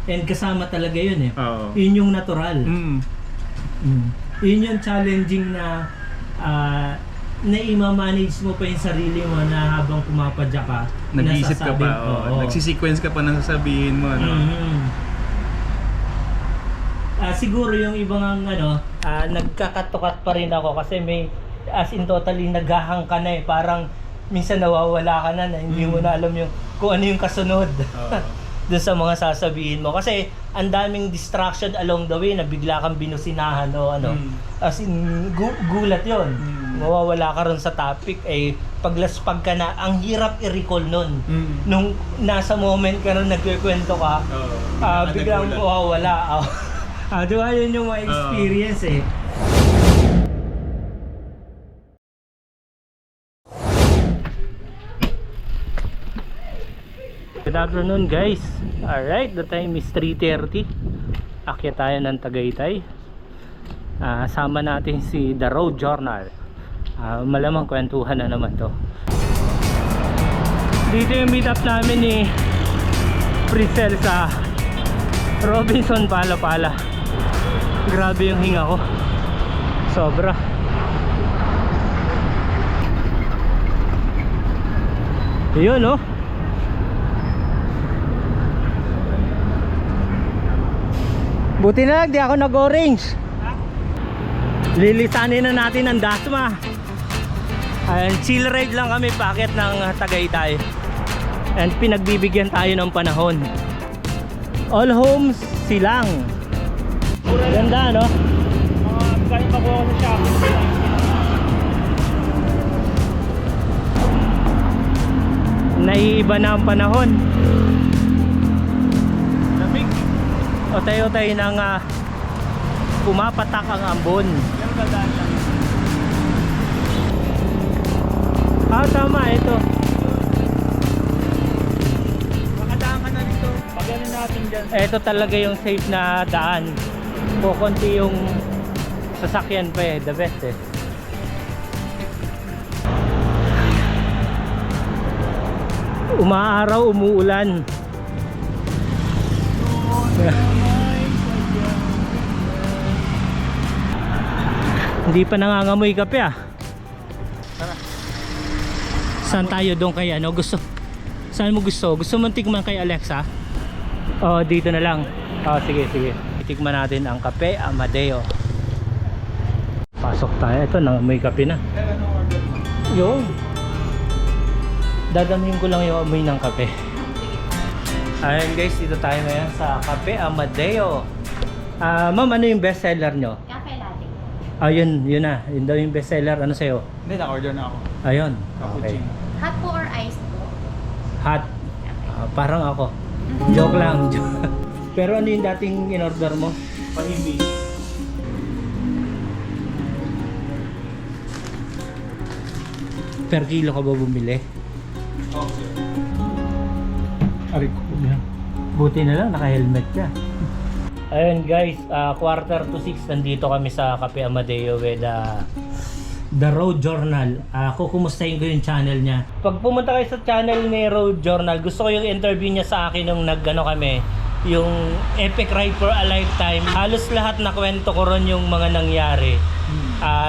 And kasama talaga yun eh. Oo. Yun yung natural. Mm. Yun yung challenging na na ima-manage mo pa yung sarili mo na habang pumapadya ka. Nag-iisip ka pa, oo. nagsisequence ka pa ng sasabihin mo, ano? Siguro yung ibang nagkakatukat pa rin ako kasi may as in totally naghahang ka na eh. Parang minsan nawawala ka na hindi mo na alam yung kung ano yung kasunod. Doon sa mga sasabihin mo kasi ang daming distraction along the way na bigla kang binusinahan o ano. As in gulat yon. Mawawala ka ron sa topic paglaspag ka na ang hirap i-recall nun. Nung nasa moment ka ron nagkukwento ka, biglang mawawala. Diba yun yung mga experience eh. Good afternoon guys. Alright, the time is 3:30. Akyat tayo ng Tagaytay. Sama natin si The Road Journal. Malamang kwentuhan na naman to. Dito yung meet up namin ni Priscel sa Robinson Pala-Pala. Grabe yung hinga ko. Sobra. Yun oh. Buti na lang di ako nag-orange. Lilisanin na natin ang Dasma. Ayan, chill ride lang kami paakyat ng Tagaytay. And pinagbibigyan tayo ng panahon. All homes silang. Ganda no? Galing pa po ako sa shopping. Naiiba na ang panahon. Otay-otay nang pumapatak ang ambon. Tama ito. Makadaan ka na dito. Pagaling natin dyan. Ito talaga yung safe na daan. Kukunti yung sasakyan pa eh. The best eh. Umaaraw, umuulan. Hindi pa nangangamoy kape ah. Saan tayo doon kay ano? Gusto? Saan mo gusto? Gusto mo tikman kay Alexa? Oh, dito na lang. Oh, sige, sige. Tikman natin ang kape Amadeo. Pasok tayo. Ito na, may kape na. Yun. Dadamihin ko lang yung amoy ng kape. Ayan guys, dito tayo ngayon sa Cafe Amadeo. Ma'am, ano yung best seller nyo? Cafe latte. Yun na. Yun daw yung best seller. Ano sa'yo? Hindi, na-order na ako. Ayun. Okay. Cappuccino. Hot po or iced po? Hot. Parang ako. Joke lang. Pero ano yung dating in-order mo? Pahimbi. Per kilo ka ba bumili? Okay. Aray ko. Buti na lang, naka-helmet ka. Ayun guys, 5:45 nandito kami sa Cafe Amadeo with The Road Journal. Kukumustahin ko yung channel niya. Pag pumunta kayo sa channel ni Road Journal, gusto ko yung interview niya sa akin nung kami, yung Epic Ride for a Lifetime. Halos lahat na kwento ko ron yung mga nangyari.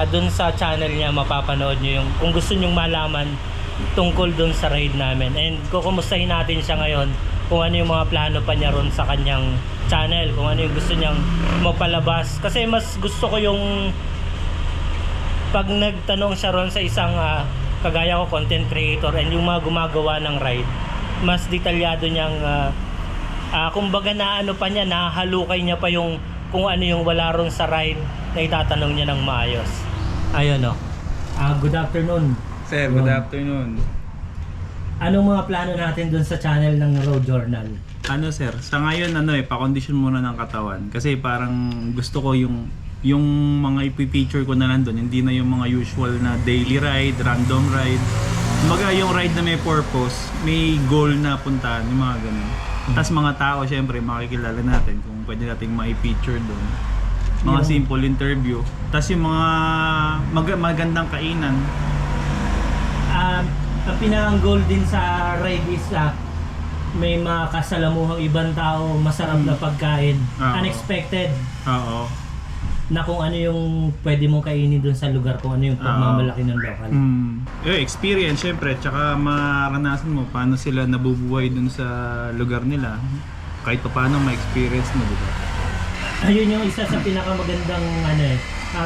Dun sa channel niya mapapanood nyo yung kung gusto nyong malaman tungkol dun sa ride namin. And kukumustahin natin siya ngayon kung ano yung mga plano pa niya ron sa kanyang channel, kung ano yung gusto niyang mapalabas. Kasi mas gusto ko yung pag nagtanong siya ron sa isang kagaya ko content creator and yung mga gumagawa ng ride, mas detalyado niyang kumbaga na ano pa niya, nahalukay niya pa yung kung ano yung wala ron sa ride na itatanong niya ng maayos. Ayun o. Good afternoon. Sir, good afternoon. Anong mga plano natin dun sa channel ng Road Journal? Ano sir, sa ngayon pa-condition muna ng katawan. Kasi parang gusto ko yung mga ipipicture ko na nandun, hindi na yung mga usual na daily ride, random ride. Kumbaga yung ride na may purpose, may goal na puntahan, yung mga ganun. Tapos mga tao, syempre, makikilala natin kung pwede nating ma-feature doon. Mga simple interview. Tapos yung mga magandang kainan. Ang pinakang goal din sa ride is may makasalamuhang ibang tao, masarap na pagkain, Oo. unexpected, Oo. na kung ano yung pwede mong kainin dun sa lugar, kung ano yung pagmamalaki ng local. Experience syempre, tsaka maranasan mo paano sila nabubuhay dun sa lugar nila. Kahit pa paano ma-experience mo, di ba? Ayun yung isa sa pinakamagandang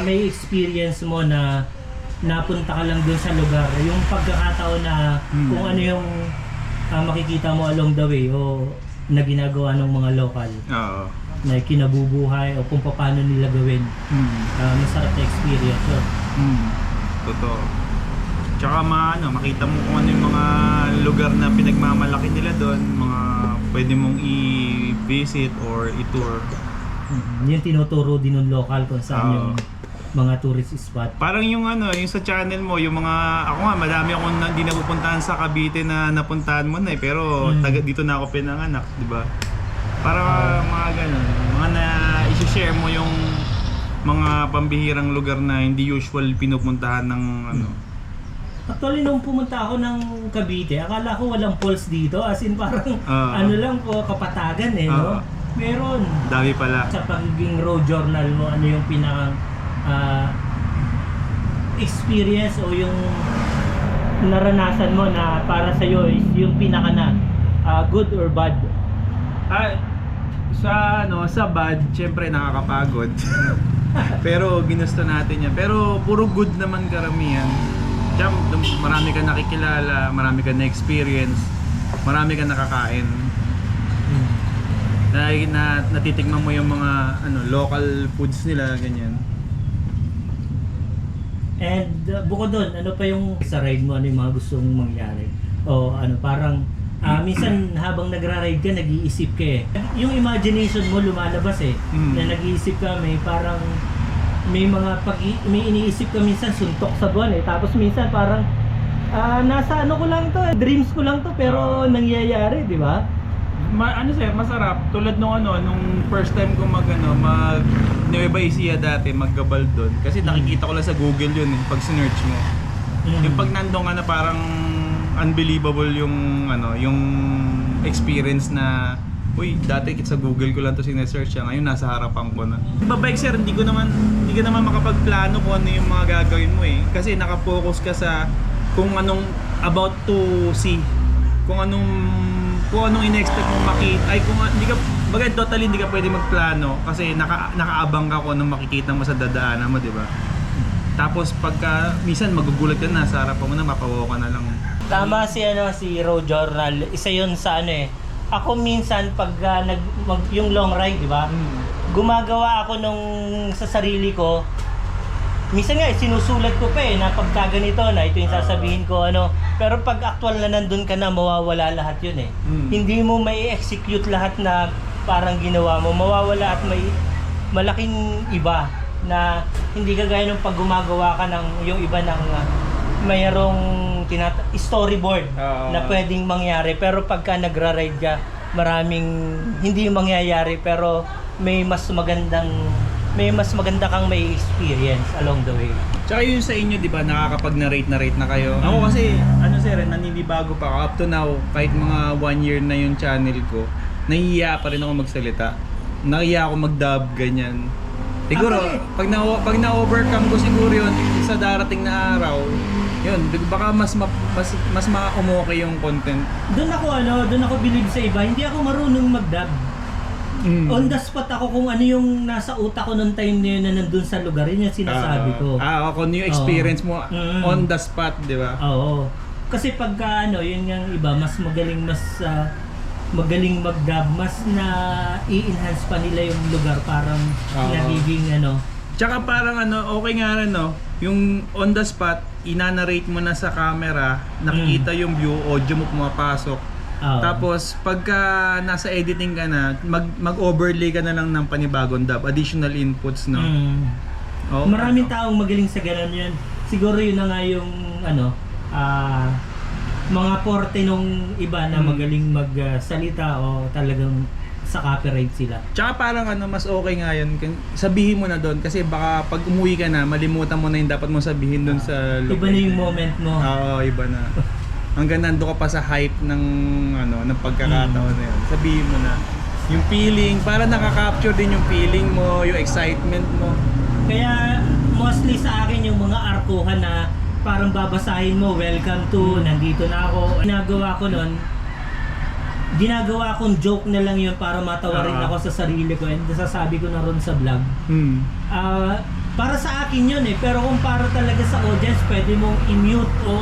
may experience mo na napunta ka lang dun sa lugar. Yung pagkakataon na kung ano yung makikita mo along the way o na ginagawa ng mga local Oo. na kinabubuhay o kung paano nila gawin. Masarap na experience yun. Totoo. Tsaka makita mo kung ano yung mga lugar na pinagmamalaki nila doon, mga pwede mong i-visit or i-tour. Yung tinuturo din ng local kung saan yung mga tourist spot. Parang yung yung sa channel mo, yung mga, ako nga, madami akong hindi napupuntahan sa Cavite na napuntahan mo na pero dito na ako pinanganak, di ba? Para mga ganun, mga i-share mo yung mga pambihirang lugar na hindi usual pinupuntahan ng Actually, nung pumunta ako ng Cavite, akala ko walang falls dito. As in, parang lang po, kapatagan no? Meron. Dami pala. Sa pagiging road journal mo, ano yung pinaka experience o yung naranasan mo na para sa'yo is yung pinaka na good or bad? Sa bad, syempre nakakapagod. Pero ginusto natin yan. Pero puro good naman karamihan. Marami ka nakikilala, marami ka na-experience, marami ka nakakain. Natitikman mo yung mga local foods nila, ganyan. And bukod doon, ano pa yung sa ride mo, ano yung mga gusto mong mangyari? O parang minsan habang nagra-ride ka, nag-iisip ka Yung imagination mo lumalabas na nag-iisip ka, may may iniisip ka minsan suntok sa buwan tapos minsan parang nasa ko lang to dreams ko lang to pero nangyayari, di ba? Masarap tulad nung first time ko mag Nueva Ecija dati, maggabal doon kasi nakikita ko lang sa Google yun pag sinearch mo. Yung pag nandun ka na parang unbelievable yung yung experience na dati sa Google ko lang to sinesearch ngayon nasa harapan ko na. Babike sir, hindi ka naman makapagplano kung ano yung mga gagawin mo kasi nakapokus ka sa kung anong about to see, kung anong in-expect mong makita, totally hindi ka pwede magplano kasi nakaabang ka kung anong makikita mo sa dadaanan mo, di ba? Tapos pagka minsan magugulat ka na sa harapan mo na, mapawaw ka na lang. Tama si road journal, isa yun sa ako minsan pag yung long ride, di ba? Gumagawa ako sa sarili ko. Minsan nga sinusulat ko pa na pagka ganito na ito yung sasabihin ko pero pag actual na nandun ka na, mawawala lahat yun Hindi mo may execute lahat na parang ginawa mo, mawawala at may malaking iba na hindi kagaya nung pag gumagawa ka ng yung iba ng mayroong storyboard na pwedeng mangyari, pero pagka nagra-ride ka, maraming hindi mangyayari pero may mas maganda kang may experience along the way. Tsaka yun sa inyo, di ba, nakakapag-narrate na kayo. Ako kasi, sir, naninibago pa ako. Up to now, kahit mga 1 year na yung channel ko, nahihiya pa rin ako magsalita. Nahihiya ako mag-dub, ganyan. Siguro, pag na-overcome ko siguro yun sa darating na araw, yun, baka mas ma-umuokay yung content. Doon ako believe sa iba, hindi ako marunong mag-dub. On the spot ako kung ano yung nasa utak ko nung time na yun na nandun sa lugar, yun yung sinasabi ko. Kung yung experience mo on the spot, di ba? Oo. Kasi pagka yun yung iba, mas magaling mag-dub, mas na i-enhance pa nila yung lugar, parang nagiging Tsaka parang okay nga rin yung on the spot, inanarrate mo na sa camera, nakikita yung view, audio mo pumapasok. Tapos pagka nasa editing ka na, mag-overlay ka na lang ng panibagong dub, additional inputs, no? Maraming taong magaling sa ganun yun. Siguro yun na nga yung mga porte nung iba na magaling magsalita o talagang sa copyright sila. Tsaka parang mas okay nga yun, sabihin mo na doon kasi baka pag umuwi ka na, malimutan mo na yung dapat mo sabihin doon sa iba na yung moment mo. Oo, iba na. hanggang nando ka pa sa hype ng ng pagkakataon na yun. Sabihin mo na yung feeling, para nakaka-capture din yung feeling mo, yung excitement mo. Kaya mostly sa akin yung mga arkuhan na parang babasahin mo, welcome to, nandito na ako. Ginagawa kong joke na lang yun para matawa rin ako sa sarili ko, and nasasabi ko na ron sa vlog. Para sa akin yun pero kung para talaga sa audience, pwede mong i-mute o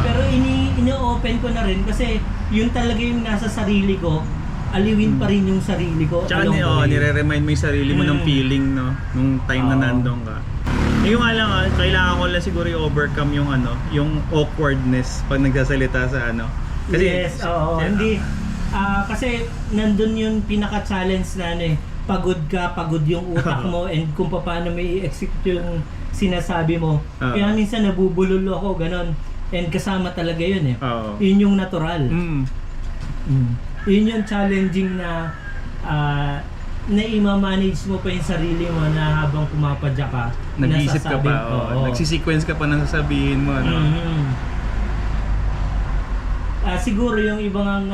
pero ini-open ko na rin kasi yun talaga yung nasa sarili ko, aliwin pa rin yung sarili ko. Tsaka nire-remind mo yung sarili mo ng feeling, no? Nung time na nandun ka. Yung nga lang, kailangan ko lang siguro i-overcome yung yung awkwardness pag nagsasalita sa Kasi, yes, hindi. Kasi nandun yung pinaka-challenge na pagod yung utak mo and kung paano may i-execute yung sinasabi mo. Kaya minsan nabubulol ako, ganon. And kasama talaga yun Yun yung natural. Yun yung challenging na i-manage mo pa yung sarili mo na habang pumapadya ka. Nag-iisip ka pa, nagsisequence ka pa ng sasabihin mo, siguro yung ibang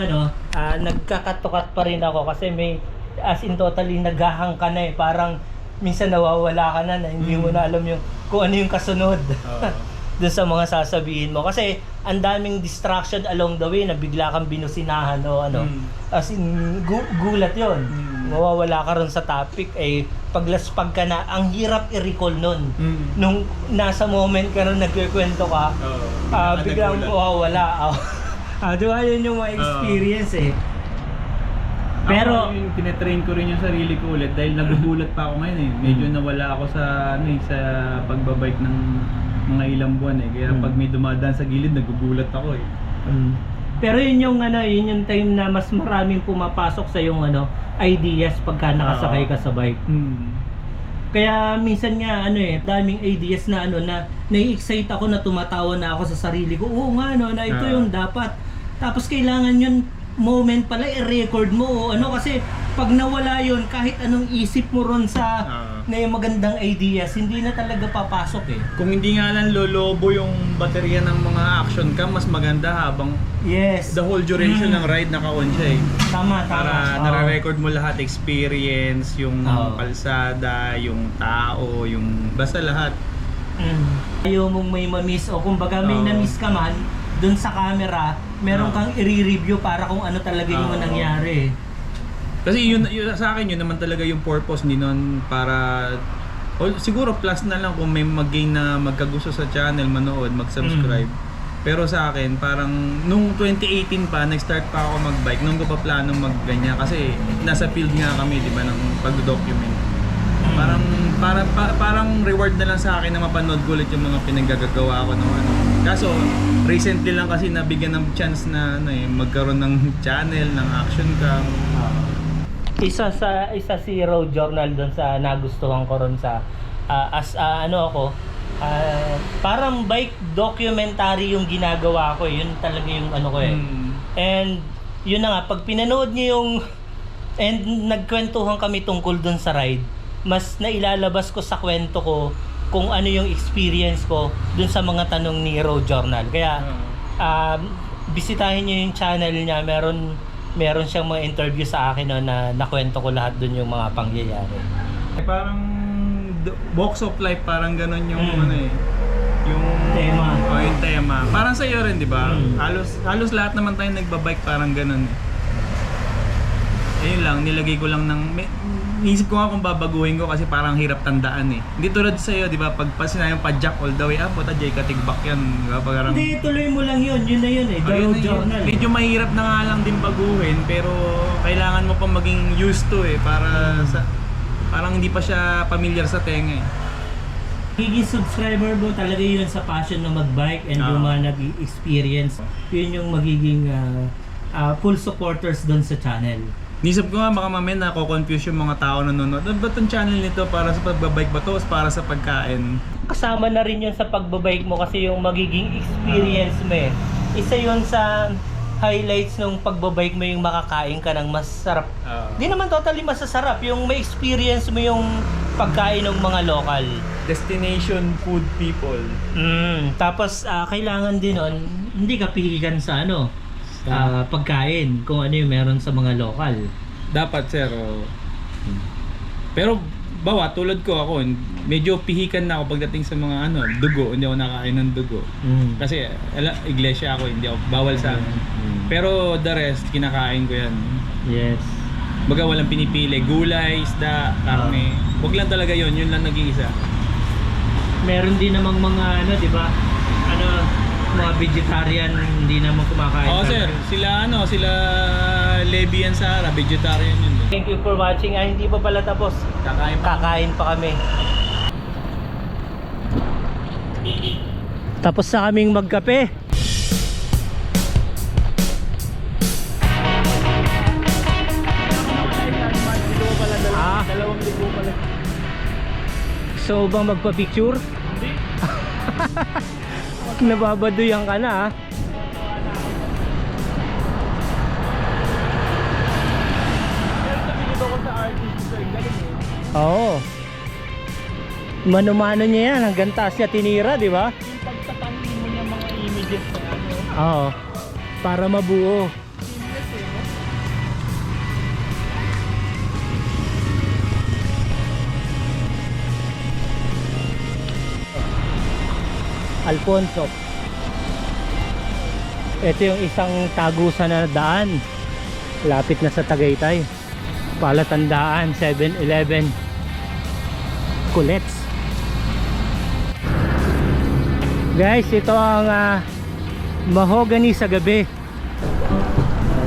nagkakatukat pa rin ako kasi may as in totally naghahang ka na parang minsan nawawala ka na hindi mo na alam kung ano yung kasunod dun sa mga sasabihin mo kasi ang daming distraction along the way na bigla kang binusinahan o as in gulat yon. Mawawala ka ron sa topic paglaspag ka na, ang hirap i-recall nun nung nasa moment ka ron nagkikwento ka biglang mawawala. Diba yun yung mga experience Pero yung tinetrain ko rin yung sarili ko ulit dahil nagugulat pa ako ngayon Medyo nawala ako sa sa pagbabike ng mga ilang buwan Kaya pag may dumadaan sa gilid nagugulat ako Pero yun yung yun yung time na mas maraming pumapasok sa yung ideas pagka nakasakay ka sa bike. Kaya minsan nga daming ideas na na nai-excite ako na tumatawa na ako sa sarili ko. Oo nga na ito yung dapat. Tapos kailangan yun moment pala i-record mo kasi pag nawala yun kahit anong isip mo ron sa na yung magandang ideas hindi na talaga papasok Kung hindi nga lang lolobo yung baterya ng mga action cam, mas maganda habang the whole duration ng ride naka-on siya Tama. Para nare-record mo lahat, experience, yung kalsada, yung tao, yung basta lahat. Ayaw mong may ma-miss o kumbaga may na-miss ka man dun sa camera, meron kang i-review para kung ano talaga yung nangyari. Kasi yun sa akin yun naman talaga yung purpose, hindi nun para siguro plus na lang kung may mag-gain na magkagusto sa channel, manood, mag-subscribe. Pero sa akin, parang nung 2018 pa, nag-start pa ako mag-bike, nung ko pa planong mag-ganyan kasi nasa field nga kami, di ba, ng pag-document. Parang reward na lang sa akin na mapanood ko ulit yung mga pinaggagawa ko ng Kaso, recently lang kasi nabigyan ng chance na magkaroon ng channel, ng action cam. Isa si Road Journal doon sa nagustuhan ko ron sa parang bike documentary yung ginagawa ko yun talaga yung ko and yun na nga pag pinanood niyo yung and nagkwentuhan kami tungkol doon sa ride, mas nailalabas ko sa kwento ko kung ano yung experience ko doon sa mga tanong ni Road Journal. Kaya bisitahin niyo yung channel niya, meron siyang mga interview sa akin na nakwento ko lahat doon yung mga pangyayari. Parang box of life, parang ganon yung yung tema. Yung tema. Parang sa iyo rin, di ba? Halos lahat naman tayo nagbabike parang ganon Ayun lang, nilagay ko lang Iisip ko nga kung babaguhin ko kasi parang hirap tandaan Hindi tulad sa iyo, di ba? Pag sinayang pa-jack all the way up, puta Jay katigbak yan. Diba? Parang Hindi, tuloy mo lang yun na yun The Road Journal. Medyo mahirap na nga lang din baguhin, pero kailangan mo pa maging used to para parang hindi pa siya familiar sa tenga Magiging subscriber mo talaga yun sa passion na mag-bike and yung mga nag-experience. Yun yung magiging full supporters doon sa channel. Nisip ko nga baka mamaya nako-confuse yung mga tao na nanonood. Ba't ang channel nito para sa pagbabike ba to o para sa pagkain? Kasama na rin yun sa pagbabike mo kasi yung magiging experience mo Isa yun sa highlights ng pagbabike mo yung makakain ka ng masarap. Di naman totally masasarap, yung may experience mo yung pagkain ng mga local. Destination food people. Tapos kailangan din nun, hindi ka pihikan sa ano, pagkain, kung ano yung meron sa mga lokal. Dapat sir. Pero bawa tulad ko ako, medyo pihikan na ako pagdating sa mga ano, dugo, hindi ako nakain ng dugo. Kasi iglesia ako, hindi ako bawal sa akin. Pero the rest kinakain ko yan. Yes. Baga walang pinipili, gulay, isda, karne. Wag lang talaga yun lang nag-iisa. Meron din namang mga ano, 'di ba? Ano, mga vegetarian hindi naman kumakain. Oo sir, sila Levi and Sara, vegetarian yun. Thank you for watching. Hindi pa pala tapos. Kakain pa kami. Tapos na kaming magkape. Dalawang libo pala. So bang magpa-picture? Hindi. Nababaduyan ka na ha. Oo. Mano-mano niya yan, hanggang taas niya tinira, di ba? Yung pagtatangin mo niya mga images na ano. Oo. Para mabuo. Alfonso. Ito yung isang tagusan na daan. Lapit na sa Tagaytay. Palatandaan, 7-Eleven. Kulets. Guys, ito ang mahogany sa gabi.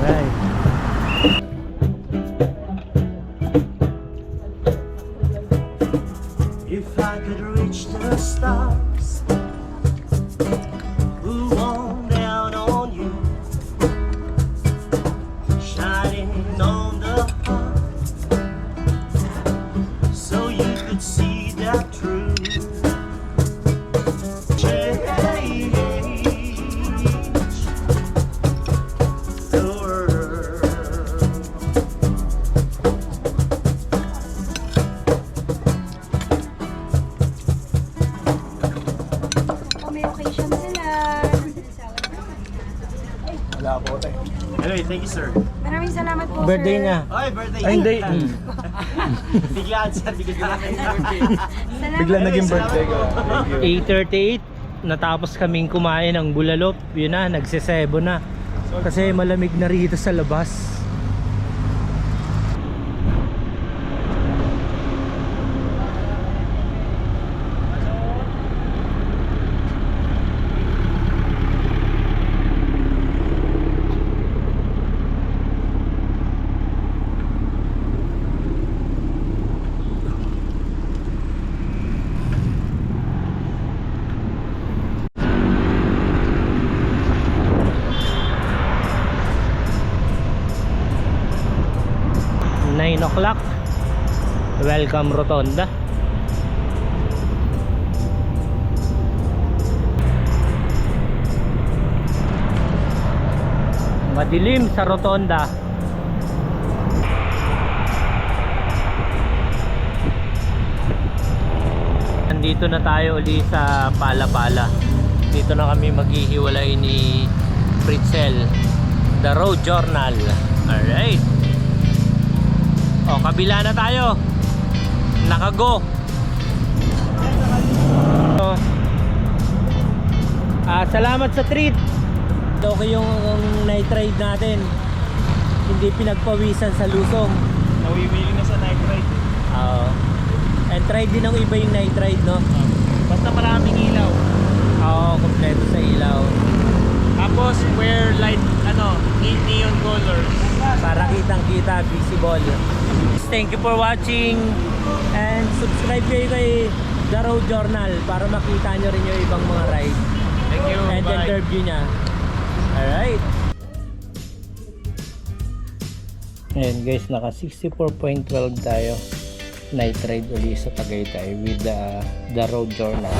Alright. If I could reach the stars, move on down on you, shining on the heart, so you could see that truth. Change the world. May occasion sila. Wala po tayo. Anyway, thank you sir. Maraming salamat po, Birthday sir. niya. Ay, birthday. Ay, hindi. Biglaan sir, biglaan. Salamat. Bigla naging birthday ko. Thank you. 8:38 natapos kaming kumain ng bulalop. Yun na, nagsisebo na. Kasi malamig na rito sa labas. O'clock. Welcome Rotonda. Madilim sa Rotonda. Nandito na tayo uli sa Pala-Pala. Dito na kami maghihiwalay ni Fritzel, The Road Journal. Alright. O, kabila na tayo. Nakago. Salamat sa treat. Okay yung night ride natin. Hindi pinagpawisan sa Lusong. Nawiwili na sa night ride. Oo. And try din ng iba yung night ride, no? Basta maraming ilaw. Oo, kompleto sa ilaw. Tapos wear light neon colors. Para kitang kita, visible. Thank you for watching. And subscribe kayo kay The Road Journal para makita nyo rin yung ibang mga ride. Thank you. And Bye. interview niya. Alright. Ayan guys, naka 64.12 tayo. Night ride uli sa Tagaytay with the Road Journal.